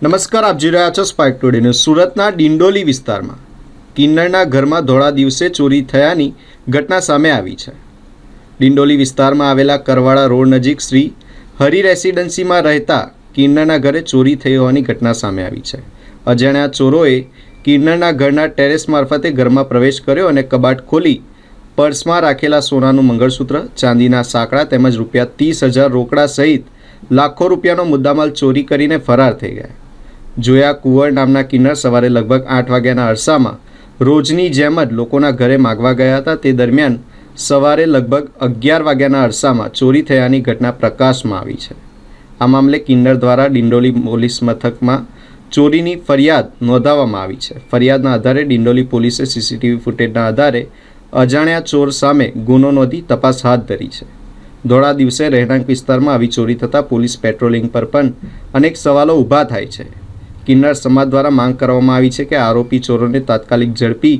નમસ્કાર, આપ જોઈ રહ્યા છો સ્પાર્ક ટુડે ન્યૂઝ. સુરતના ડિંડોલી વિસ્તારમાં કિન્નરના ઘરમાં ધોળા દિવસે ચોરી થયાની ઘટના સામે આવી છે. ડિંડોલી વિસ્તારમાં આવેલા કરવાડા રોડ નજીક શ્રી હરિ રેસિડેન્સીમાં રહેતા કિન્નરના ઘરે ચોરી થઈ હોવાની ઘટના સામે આવી છે. અજાણ્યા ચોરોએ કિન્નરના ઘરના ટેરેસ મારફતે ઘરમાં પ્રવેશ કર્યો અને કબાટ ખોલી પર્સમાં રાખેલા સોનાનું મંગળસૂત્ર, ચાંદીના સાંકડા તેમજ ₹30,000 રોકડા સહિત લાખો રૂપિયાનો મુદ્દામાલ ચોરી કરીને ફરાર થઈ ગયા. જોયા કુંવર નામના કિન્નર સવારે લગભગ 8 વાગ્યાના અરસામાં રોજની જેમ જ લોકોના ઘરે માગવા ગયા હતા. તે દરમિયાન સવારે લગભગ 11 વાગ્યાના અરસામાં ચોરી થયાની ઘટના પ્રકાશમાં આવી છે. આ મામલે કિન્નર દ્વારા ડિંડોલી પોલીસ મથકમાં ચોરીની ફરિયાદ નોંધાવવામાં આવી છે. ફરિયાદના આધારે ડિંડોલી પોલીસે સીસીટીવી ફૂટેજના આધારે અજાણ્યા ચોર સામે ગુનો નોંધી તપાસ હાથ ધરી છે. ધોળા દિવસે રહેણાંક વિસ્તારમાં આવી ચોરી થતાં પોલીસ પેટ્રોલિંગ પર પણ અનેક સવાલો ઊભા થાય છે. કિન્નર સમાજ દ્વારા માંગ કરવામાં આવી છે કે આરોપી ચોરોને તાત્કાલિક ઝડપી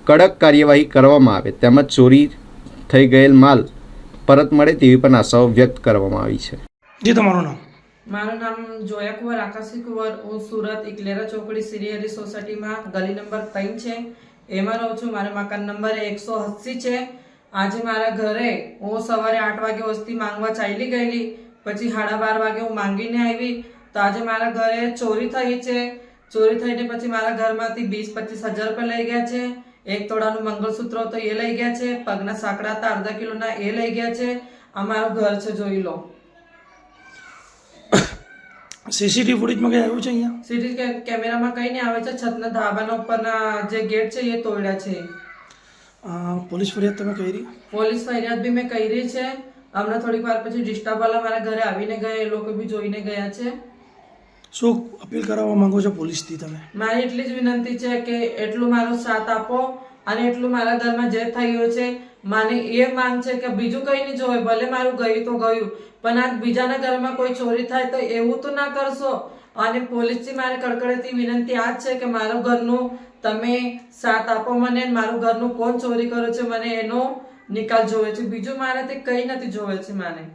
કડક કાર્યવાહી કરવામાં આવે તેમજ ચોરી થઈ ગયેલ માલ પરત મળે તેવી પણ આશાઓ વ્યક્ત કરવામાં આવી છે. જી, તમારું નામ? મારું નામ જોયા કુંવર, આકાશી કુંવર. હું સુરત ઇકલેરા ચોકડી શ્રી હરિ સોસાયટીમાં ગલી નંબર 3 છે એમાં રહું છું. મારા મકાન નંબર 180 છે. આજે મારા ઘરે હું સવારે 8 વાગે વસ્તી માંગવા ચાલી ગયેલી, પછી 12:30 વાગે હું માંગીને આવી. તો આજે મારા ઘરે ચોરી થઈ છે. ચોરી થઈને પછી મારા ઘરમાંથી 20-25 હજાર રૂપિયા લઈ ગયા છે. 1 તોલાનું મંગળસૂત્ર તો એ લઈ ગયા છે. પગના સાંકડા હતા અડધા કિલોના એ લઈ ગયા છે. આ મારું ઘર છે, જોઈ લો. સીસીટીવી ફૂટેજમાં કઈ આવ્યું છે? અહીંયા સીસીટીવી કેમેરામાં કઈ નહીં આવે છે. છતના ધાબાના ઉપરના જે ગેટ છે એ તોડ્યા છે. પોલીસ ફરિયાદ તમે કરી? પોલીસ ફરિયાદ બી મેં કરી છે. હમણાં થોડીક વાર પછી ડિસ્ટર્બ વાળા મારા ઘરે આવીને ગયા, એ લોકો બી જોઈને ગયા છે. શું અપીલ કરવા માંગો છો પોલીસથી તમે? મારી એટલી જ વિનંતી છે કે એટલું મારો સાથ આપો અને એટલું મારા ઘરમાં જે થયું છે માને એ માંગ છે કે બીજું કંઈ નહીં જોવે. ભલે મારું ગયું તો ગયું, પણ આ બીજાના ઘરમાં કોઈ ચોરી થાય તો એવું તો ના કરશો. અને પોલીસથી મારે કડકડેથી વિનંતી આ જ છે કે મારું ઘરનું તમે સાથ આપો મને. મારું ઘરનું કોણ ચોરી કરે છે મને એનો નિકાલ જોવે છે. બીજું મારે તે કંઈ નથી જોવે છે મને.